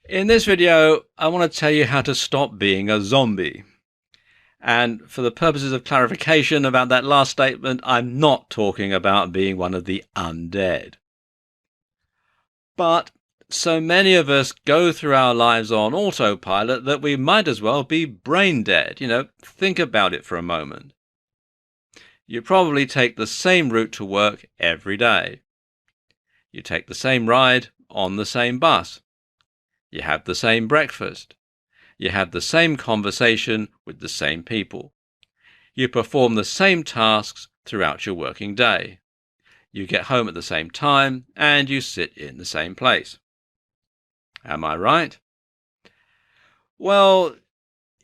In this video, I want to tell you how to stop being a zombie. And for the purposes of clarification about that last statement, I'm not talking about being one of the undead. But so many of us go through our lives on autopilot that we might as well be brain dead. Think about it for a moment. You probably take the same route to work every day. You take the same ride on the same bus. You have the same breakfast. You have the same conversation with the same people. You perform the same tasks throughout your working day. You get home at the same time and you sit in the same place. Am I right? Well,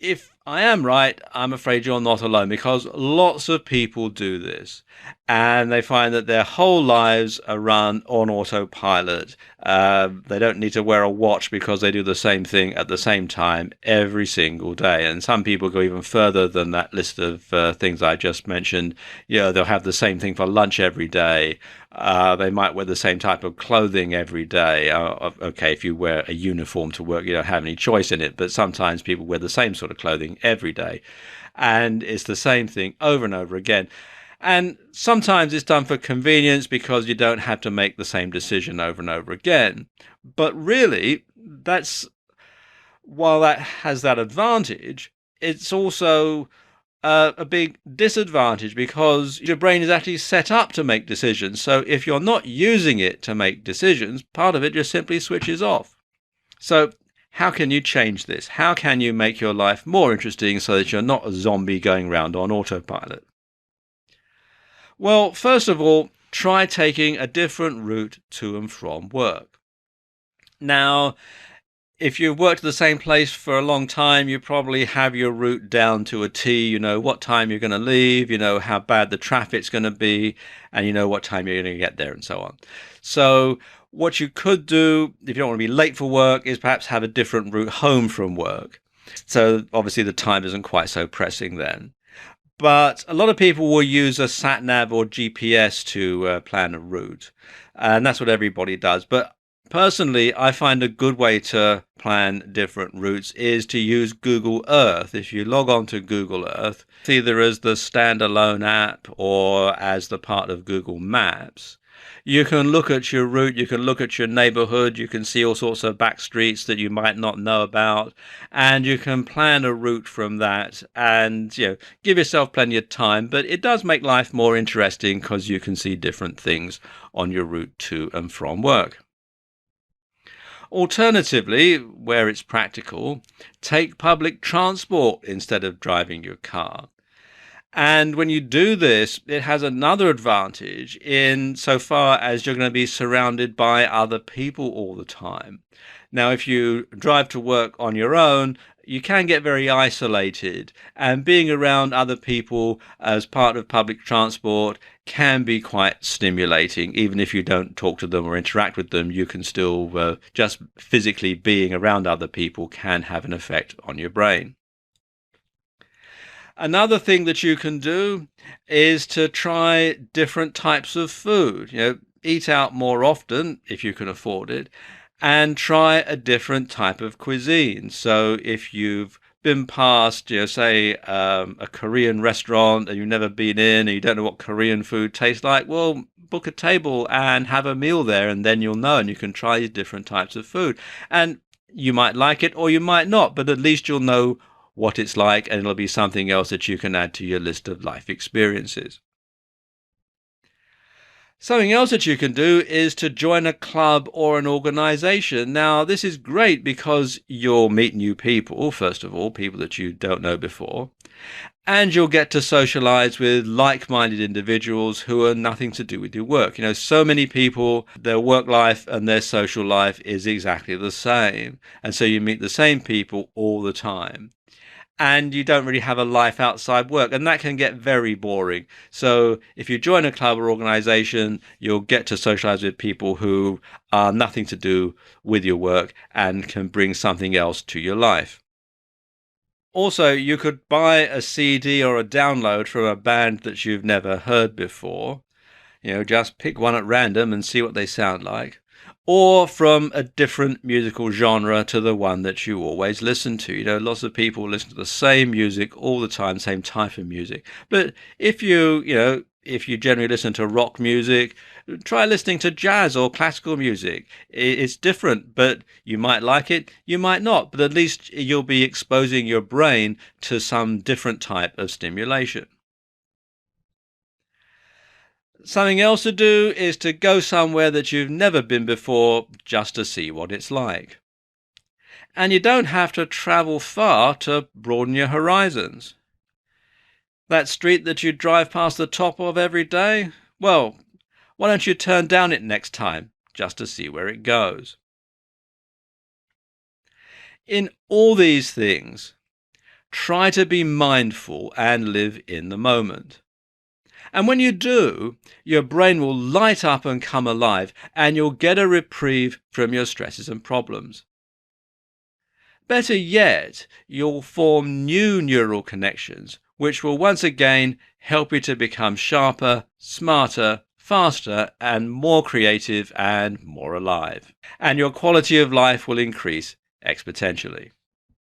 if I am right, I'm afraid you're not alone, because lots of people do this and they find that their whole lives are run on autopilot. They don't need to wear a watch because they do the same thing at the same time every single day. And some people go even further than that list of things I just mentioned. They'll have the same thing for lunch every day. They might wear the same type of clothing every day. Okay, if you wear a uniform to work, you don't have any choice in it, but sometimes people wear the same sort of clothing every day. And it's the same thing over and over again. And sometimes it's done for convenience because you don't have to make the same decision over and over again. But really, while that has that advantage, it's also a big disadvantage, because your brain is actually set up to make decisions. So if you're not using it to make decisions, part of it just simply switches off. So how can you change this? How can you make your life more interesting so that you're not a zombie going around on autopilot? Well, first of all, try taking a different route to and from work. Now, if you've worked at the same place for a long time, you probably have your route down to a T. You know what time you're going to leave, you know how bad the traffic's going to be, and you know what time you're going to get there, and so on. So what you could do, if you don't want to be late for work, is perhaps have a different route home from work. So obviously the time isn't quite so pressing then. But a lot of people will use a sat-nav or GPS to plan a route, and that's what everybody does. But personally, I find a good way to plan different routes is to use Google Earth. If you log on to Google Earth, either as the standalone app or as the part of Google Maps, you can look at your route, you can look at your neighborhood, you can see all sorts of back streets that you might not know about, and you can plan a route from that and give yourself plenty of time. But it does make life more interesting because you can see different things on your route to and from work. Alternatively, where it's practical, take public transport instead of driving your car. And when you do this, it has another advantage in so far as you're going to be surrounded by other people all the time. Now, if you drive to work on your own, you can get very isolated, and being around other people as part of public transport can be quite stimulating. Even if you don't talk to them or interact with them, you can still just physically being around other people can have an effect on your brain. Another thing that you can do is to try different types of food. Eat out more often if you can afford it, and try a different type of cuisine. So if you've been past, say, a Korean restaurant and you've never been in and you don't know what Korean food tastes like, well, book a table and have a meal there, and then you'll know, and you can try these different types of food. And you might like it or you might not, but at least you'll know what it's like, and it'll be something else that you can add to your list of life experiences. Something else that you can do is to join a club or an organization. Now, this is great because you'll meet new people, first of all, people that you don't know before, and you'll get to socialize with like-minded individuals who are nothing to do with your work. So many people, their work life and their social life is exactly the same, and so you meet the same people all the time. And you don't really have a life outside work, and that can get very boring. So if you join a club or organization, you'll get to socialize with people who are nothing to do with your work and can bring something else to your life. Also, you could buy a CD or a download from a band that you've never heard before. Just pick one at random and see what they sound like. or from a different musical genre to the one that you always listen to. Lots of people listen to the same music all the time, same type of music. But if you generally listen to rock music, try listening to jazz or classical music. It's different, but you might like it, you might not, but at least you'll be exposing your brain to some different type of stimulation. Something else to do is to go somewhere that you've never been before just to see what it's like. And you don't have to travel far to broaden your horizons. That street that you drive past the top of every day, well, why don't you turn down it next time just to see where it goes? In all these things, try to be mindful and live in the moment. And when you do, your brain will light up and come alive, and you'll get a reprieve from your stresses and problems. Better yet, you'll form new neural connections, which will once again help you to become sharper, smarter, faster, and more creative and more alive. And your quality of life will increase exponentially.